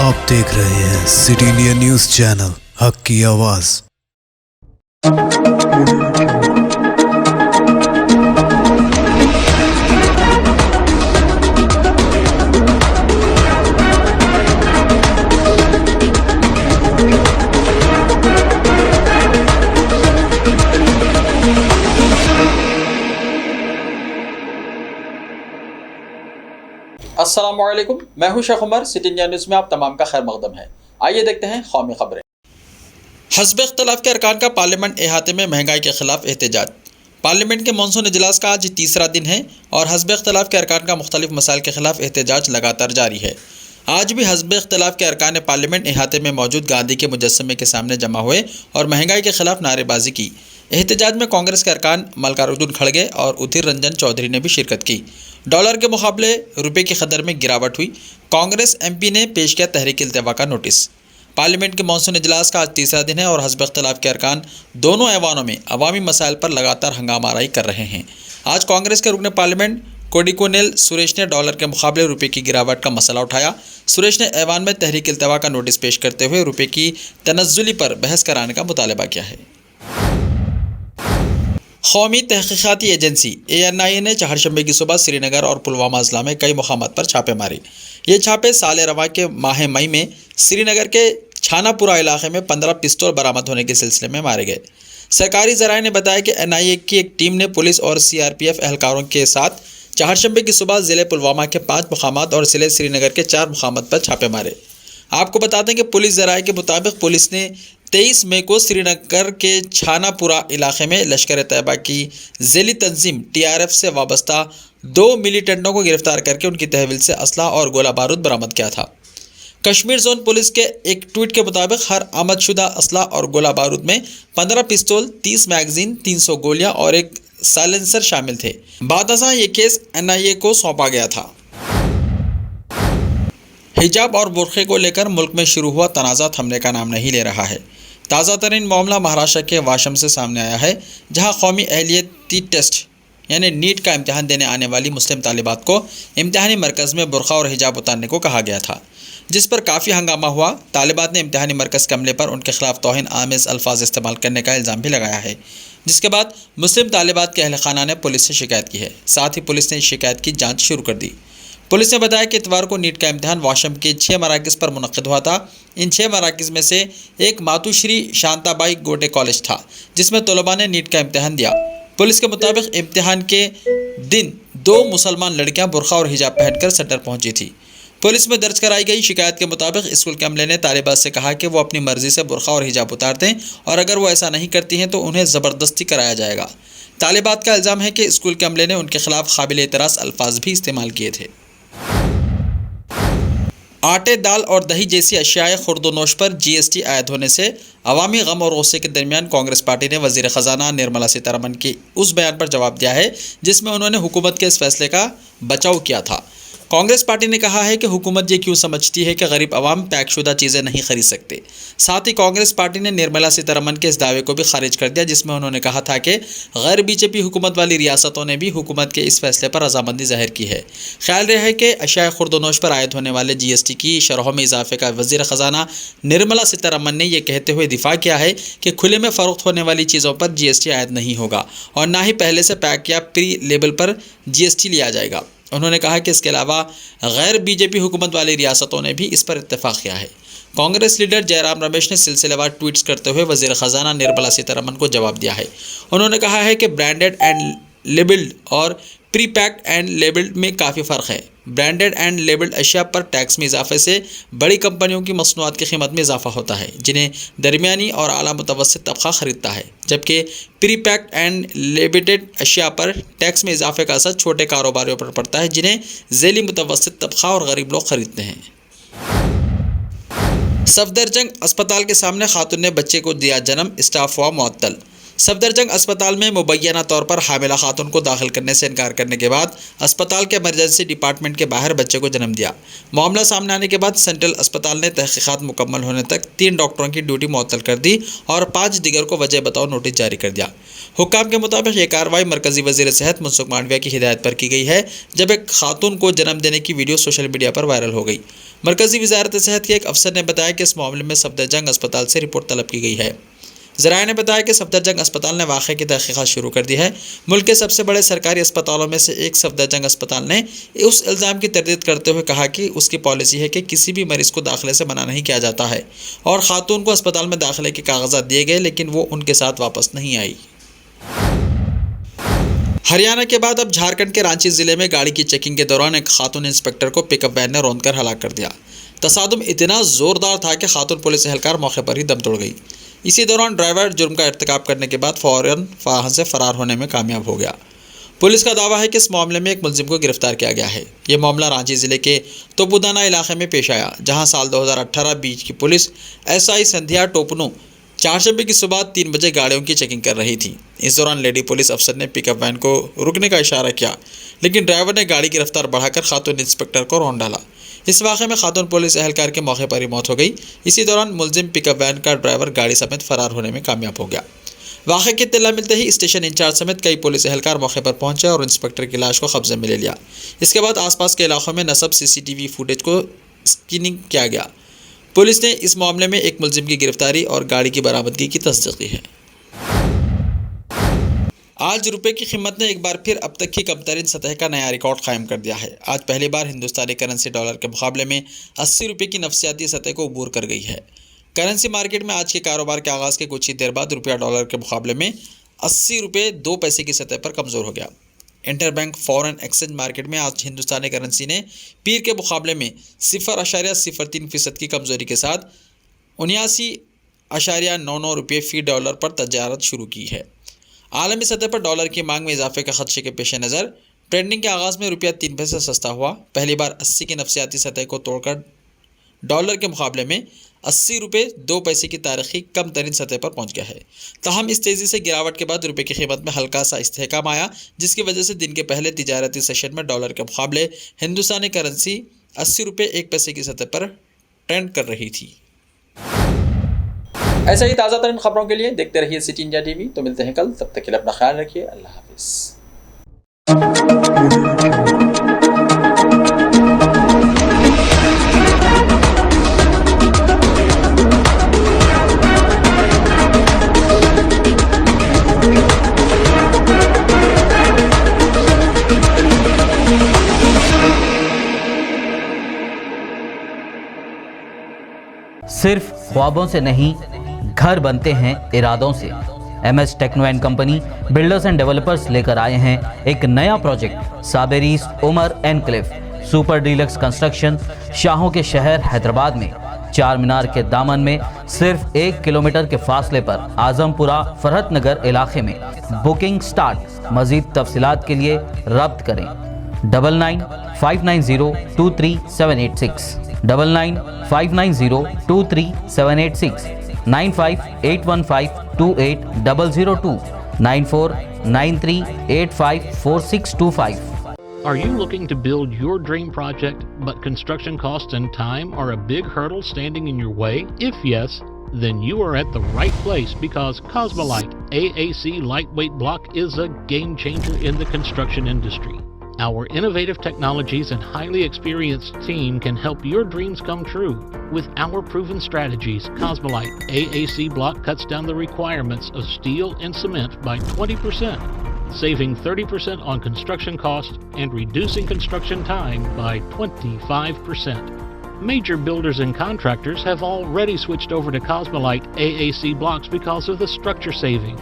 आप देख रहे हैं सिटी इंडिया न्यूज चैनल, हक की आवाज। अस्सलामुअलैकुम, मैं हूं Sheikh Umar. City India News में आप तमाम का खैर मकदम है। आइए देखते हैं कौमी खबरें। हस्ब इख्तलाफ के अरकान का पार्लियामेंट अहाते में महंगाई के खिलाफ एहतजाज। पार्लियामेंट के मानसून इजलास का आज तीसरा दिन है और हस्ब इख्तलाफ के अरकान का मुख्तलिफ मसाइल के खिलाफ एहतजाज लगातार जारी है। आज भी हस्ब इख्तलाफ के अरकान पार्लियामेंट अहाते में मौजूद गांधी के मुजस्समे के सामने जमा हुए और महंगाई के खिलाफ नारेबाजी की। एहतजाज में कांग्रेस के अरकान मल्लिकार्जुन खड़गे और उधीर रंजन चौधरी ने भी शिरकत की। डॉलर के मुकाबले रुपये की कदर में गिरावट हुई। कांग्रेस एमपी ने पेश किया तहरीक इल्तिवा का नोटिस। पार्लियामेंट के मानसून इजलास का आज तीसरा दिन है और हस्ब इख्तलाफ के अरकान दोनों ऐवानों में अवामी मसाइल पर लगातार हंगामा आराई कर रहे हैं। आज कांग्रेस के रुकन पार्लियामेंट कोडिकोनेल सुरेश ने डॉलर के मुकाबले रुपये की गिरावट का मसला उठाया। सुरेश ने ऐवान में तहरीक इल्तिवा का नोटिस पेश करते हुए रुपये की तनज़्ज़ुली पर बहस कराने का मुतालबा किया है। कौमी तहकीकाती एजेंसी ANI ने चहारशंबे की सुबह श्रीनगर और पुलवामा ज़िला में कई मुकामात पर छापे मारे। ये छापे साल रवा के माह मई में श्रीनगर के छानापुरा इलाके में 15 पिस्तौल बरामद होने के सिलसिले में मारे गए। सरकारी ज़राए ने बताया कि NIA की एक टीम ने पुलिस और CRPF एहलकारों के साथ चहारशंबे की सुबह ज़िले पुलवामा के 5 मुकामात और ज़िले श्रीनगर के 4 मुकामात पर छापे मारे। आपको बता दें कि पुलिस ज़राए के मुताबिक पुलिस ने 23 मई को श्रीनगर के छानापुरा इलाके में लश्कर तैयबा की ज़ैली तंजीम TRF से वाबस्ता 2 मिलिटेंटों को गिरफ्तार करके उनकी तहवील से असला और गोला बारूद बरामद किया था। कश्मीर जोन पुलिस के एक ट्वीट के मुताबिक हर आमदशुदा असला और गोला बारूद में 15 पिस्तौल, 30 मैगजीन, 300 गोलियां और एक साइलेंसर शामिल थे। बादशाह ये केस NIA को सौंपा गया था। हिजाब और बुर्खे को लेकर मुल्क में शुरू हुआ तनाज़ा थमने का नाम नहीं ले रहा है। ताज़ा तरीन मामला महाराष्ट्र के वाशम से सामने आया है, जहां कौमी अहलियती टेस्ट यानी नीट का इम्तिहान देने आने वाली मुस्लिम तालिबात को इम्तिहानी मरकज़ में बुर्खा और हिजाब उतारने को कहा गया था, जिस पर काफ़ी हंगामा हुआ। तालिबात ने इम्तिहानी मरकज़ के हमले पर उनके खिलाफ तौहीन आमेज़ अल्फाज इस्तेमाल करने का इल्ज़ाम भी लगाया है, जिसके बाद मुस्लिम तालिबात के अहल खाना ने पुलिस से शिकायत की है। साथ ही पुलिस ने इस शिकायत की जाँच शुरू कर दी। पुलिस ने बताया कि इतवार को नीट का इम्तिहान वाशम के 6 मराकज़ पर मुनक़्क़िद हुआ था। इन 6 मराकज़ में से एक मातुश्री शांताबाई गोटे कॉलेज था, जिसमें तलबा ने नीट का इम्तिहान दिया। पुलिस के मुताबिक इम्तिहान के दिन 2 मुसलमान लड़कियां बुर्खा और हिजाब पहनकर सेंटर पहुंची थी। पुलिस में दर्ज कराई गई शिकायत के मुताबिक स्कूल के अमले ने तालिबात से कहा कि वो अपनी मर्ज़ी से बुर्खा और हिजाब उतार दें और अगर वो ऐसा नहीं करती हैं तो उन्हें ज़बरदस्ती कराया जाएगा। तालिबात का इल्ज़ाम है कि स्कूल के अमले ने उनके खिलाफ काबिल एतराज़ अल्फाज भी इस्तेमाल किए थे। आटे, दाल और दही जैसी अशियाए खुर्दोनोश पर GST आयद होने से अवामी गम और गुस्से के दरमियान कांग्रेस पार्टी ने वज़ीर ख़जाना निर्मला सीतारमण के उस बयान पर जवाब दिया है जिसमें उन्होंने हुकूमत के इस फैसले का बचाव किया था। कांग्रेस पार्टी ने कहा है कि हुकूमत ये क्यों समझती है कि गरीब अवाम पैकशुदा चीज़ें नहीं खरीद सकते। साथ ही कांग्रेस पार्टी ने निर्मला सीतारमण के इस दावे को भी खारिज कर दिया, जिसमें उन्होंने कहा था कि गैर BJP हुकूमत वाली रियासतों ने भी हुकूमत के इस फैसले पर रजामंदी जाहिर की है। ख्याल रहा है कि अशियाए खुर्दोनोश पर आयद होने वाले GST की शरहों में इजाफे का वज़ीर ख़जाना निर्मला सीतारमण ने यह कहते हुए दिफा किया है कि खुले में फ़रोख्त होने वाली चीज़ों पर GST आयद नहीं होगा और ना ही पहले से पैक या प्री लेबल पर GST लिया जाएगा। उन्होंने कहा कि इसके अलावा गैर BJP हुकूमत वाली रियासतों ने भी इस पर इत्तेफाक किया है। कांग्रेस लीडर जयराम रमेश ने सिलसिलेवार ट्वीट्स करते हुए वज़ीर ख़जाना निर्मला सीतारमण को जवाब दिया है। उन्होंने कहा है कि ब्रांडेड एंड लेबल्ड और प्री पैक्ड एंड लेबल्ड में काफ़ी फ़र्क है। ब्रांडेड एंड लेबल्ड अशिया पर टैक्स में इजाफे से बड़ी कंपनियों की मसनूआत की कीमत में इजाफा होता है, जिन्हें दरमियानी और आला मुतवस्सित तबका ख़रीदता है, जबकि प्री पैक्ड एंड लेबल्ड अशिया पर टैक्स में इजाफे का असर छोटे कारोबारियों पर पड़ता है, जिन्हें ज़ैली मुतवस्सित तबका और गरीब लोग ख़रीदते हैं। सफदरजंग अस्पताल के सामने खातून ने बच्चे को दिया जन्म, स्टाफ हुआ मुअत्तल। सफदरजंग अस्पताल में मुबैना तौर पर हामिला खातून को दाखिल करने से इनकार करने के बाद अस्पताल के इमरजेंसी डिपार्टमेंट के बाहर बच्चे को जन्म दिया। मामला सामने आने के बाद सेंट्रल अस्पताल ने तहकीकात मुकम्मल होने तक 3 डॉक्टरों की ड्यूटी मुअत्तल कर दी और 5 दीगर को वजह बताओ नोटिस जारी कर दिया। हुक्काम के मुताबिक ये कार्रवाई मरकज़ी वज़ीर सेहत मनसुख मांडविया की हिदायत पर की गई है, जब एक खातून को जन्म देने की वीडियो सोशल मीडिया पर वायरल हो गई। मरकजी वजारत सेहत के एक अफसर ने बताया कि इस मामले में सफदरजंग अस्पताल से रिपोर्ट तलब की गई है। ज़राए ने बताया कि सफदरजंग अस्पताल ने वाक़े की तहक़ीक़ात शुरू कर दी है। मुल्क के सबसे बड़े सरकारी अस्पतालों में से एक सफदरजंग अस्पताल ने उस इल्ज़ाम की तरदीद करते हुए कहा कि उसकी पॉलिसी है कि किसी भी मरीज़ को दाखिले से मना नहीं किया जाता है और ख़ातून को अस्पताल में दाखिले के कागजात दिए गए, लेकिन वो उनके साथ वापस नहीं आई। हरियाणा के बाद अब झारखंड के रांची जिले में गाड़ी की चेकिंग के दौरान एक खातून इंस्पेक्टर को पिकअप वैन ने रौंदकर हलाक कर दिया। तसादुम इतना ज़ोरदार था कि खातून पुलिस एहलकार मौके पर ही दम तोड़ गई। इसी दौरान ड्राइवर जुर्म का इर्तिकाब करने के बाद फ़ौरन वहाँ से फ़रार होने में कामयाब हो गया। पुलिस का दावा है कि इस मामले में एक मुलजिम को गिरफ्तार किया गया है। ये मामला रांची ज़िले के तोपुदाना इलाके में पेश आया, जहाँ साल 2018 बीच की पुलिस SI संध्या टोपनो चारशंबे की सुबह 3 बजे गाड़ियों की चेकिंग कर रही थी। इस दौरान लेडी पुलिस अफसर ने पिकअप वैन को रुकने का इशारा किया, लेकिन ड्राइवर ने गाड़ी की रफ्तार बढ़ाकर खातून इंस्पेक्टर को रौंद डाला। इस वाक़े में खातून पुलिस एहलकार के मौके पर ही मौत हो गई। इसी दौरान मुलजिम पिकअप वैन का ड्राइवर गाड़ी समेत फरार होने में कामयाब हो गया। वाक़े की इत्तला मिलते ही स्टेशन इंचार्ज समेत कई पुलिस एहलकार मौके पर पहुंचे और इंस्पेक्टर की लाश को कब्जे में ले लिया। इसके बाद आसपास के इलाकों में नस्ब CCTV फुटेज को स्कैनिंग किया गया। पुलिस ने इस मामले में एक मुलजिम की गिरफ्तारी और गाड़ी की बरामदगी की तस्दीक की है। आज रुपए की कीमत ने एक बार फिर अब तक की कमतरीन सतह का नया रिकॉर्ड कायम कर दिया है। आज पहली बार हिंदुस्तानी करेंसी डॉलर के मुकाबले में 80 रुपये की नफसियाती सतह को अबूर कर गई है। करेंसी मार्केट में आज के कारोबार के आगाज़ के कुछ ही देर बाद रुपया डॉलर के मुकाबले में 80 रुपये 2 पैसे की सतह पर कमज़ोर हो गया। इंटरबैंक फॉरेन एक्सचेंज मार्केट में आज हिंदुस्तानी करेंसी ने पीर के मुकाबले में 0.03% की कमज़ोरी के साथ 79.99 रुपये फ़ी डॉलर पर तजारत शुरू की है। आलमी सतह पर डॉलर की मांग में इजाफे के खदशे के पेश नज़र ट्रेडिंग के आगाज़ में रुपया 3 पैसे सस्ता हुआ। पहली बार 80 की नफसियाती सतह को तोड़कर डॉलर के मुकाबले में 80 रुपये 2 पैसे की तारीखी कम तरीन सतह पर पहुंच गया है। ताहम इस तेज़ी से गिरावट के बाद रुपये की कीमत में हल्का सा इस्तेहकाम आया, जिसकी वजह से दिन के पहले तिजारती सेशन में डॉलर के मुकाबले हिंदुस्तानी करेंसी 80 रुपये 1 पैसे की सतह पर ट्रेंड कर रही थी। ऐसा ही ताज़ा तरीन खबरों के लिए देखते रहिए सिटी इंडिया TV। तो मिलते हैं कल, तब तक के लिए अपना ख्याल रखिए। अल्लाह हाफिज़। सिर्फ ख्वाबों से नहीं, घर बनते हैं इरादों से। MS techno and company builders and developers लेकर आए हैं एक नया प्रोजेक्ट साबेरीज Umar enclave super deluxe construction. शाहों के शहर हैदराबाद में चार मीनार के दामन में सिर्फ 1 किलोमीटर के फासले पर आजमपुरा फरहत नगर इलाके में बुकिंग स्टार्ट। मजीद तफसीलात के लिए रब्त करें 9959023786 9959023786 9581528002 9493854625। Are you looking to build your dream project, but construction costs and time are a big hurdle standing in your way? If yes, then you are at the right place, because Cosmolite AAC lightweight block is a game changer in the construction industry. Our innovative technologies and highly experienced team can help your dreams come true. With our proven strategies, Cosmolite AAC block cuts down the requirements of steel and cement by 20%, saving 30% on construction costs and reducing construction time by 25%. Major builders and contractors have already switched over to Cosmolite AAC blocks because of the structure saving,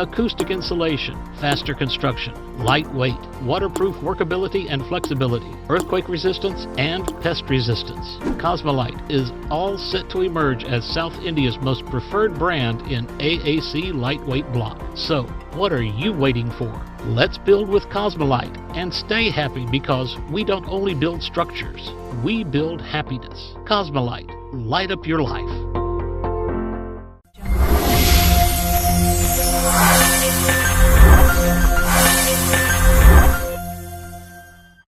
acoustic insulation, faster construction, lightweight, waterproof workability and flexibility, earthquake resistance and pest resistance. Cosmolite is all set to emerge as South India's most preferred brand in AAC lightweight block. So, what are you waiting for? Let's build with Cosmolite and stay happy, because we don't only build structures, we build happiness. Cosmolite, light up your life.